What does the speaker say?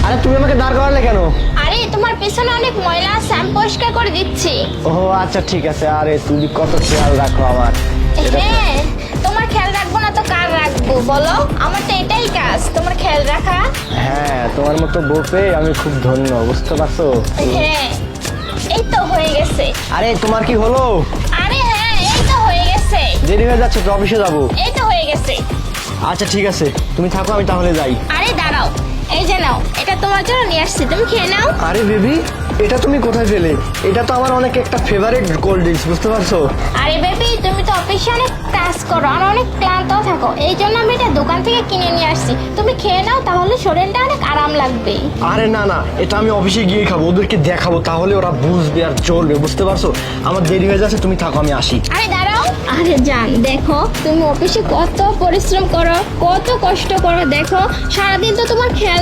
আরে তুমি আমাকে দাঁড় করালে কেন? আরে তোমার পেছনে অনেক ময়লা আছে, আমি পরিষ্কার করে দিচ্ছি। ও আচ্ছা ঠিক আছে। আরে তুমি কত খেয়াল রাখো আমার। হ্যাঁ, তোমার খেয়াল রাখবো না তো কার রাখবো বলো? আমার তো এটাই কাজ, তোমার খেয়াল রাখা। হ্যাঁ, তোমার মতো বউ পেয়ে আমি খুব ধন্য, বুঝতে পারছো? হ্যাঁ, এই তো হয়ে গেছে। আরে তোমার কি হলো? আরে হ্যাঁ, এই তো হয়ে গেছে। দেরি হয়ে যাচ্ছে তো, অফিসে যাবো। এই তো হয়ে গেছে। আচ্ছা ঠিক আছে, তুমি থাকো, আমি তাহলে যাই। আরে দাঁড়াও, এই যে নাও, এটা তোমার জন্য নিয়ে আসছি, তুমি খেয়ে নাও। আরে বেবি, এটা তুমি কোথায় পেলে? এটা তো আমার অনেক একটা ফেভারিট কোল্ড ড্রিঙ্কস, বুঝতে পারছো? আরে বেবি, তুমি তো অফিসে অনেক কাজ করো আর অনেক ক্লান্ত থাকো, এই জন্য আমি এটা দোকান থেকে কিনে নিয়ে আসছি। তুমি খেয়ে নাও, তাহলে শরীরটা অনেক আরাম লাগবে। আরে না না, এটা আমি অফিসে গিয়ে খাবো, ওদেরকে দেখাবো, তাহলে ওরা বুঝবে আর চলবে, বুঝতে পারছো? আমার দেরি হয়ে যাচ্ছে, তুমি থাকো, আমি আসি। আরে দাঁড়াও, আরে জান দেখো, তুমি অফিসে কত পরিশ্রম করো, কত কষ্ট করো, দেখো সারাদিন তো তোমার খেয়াল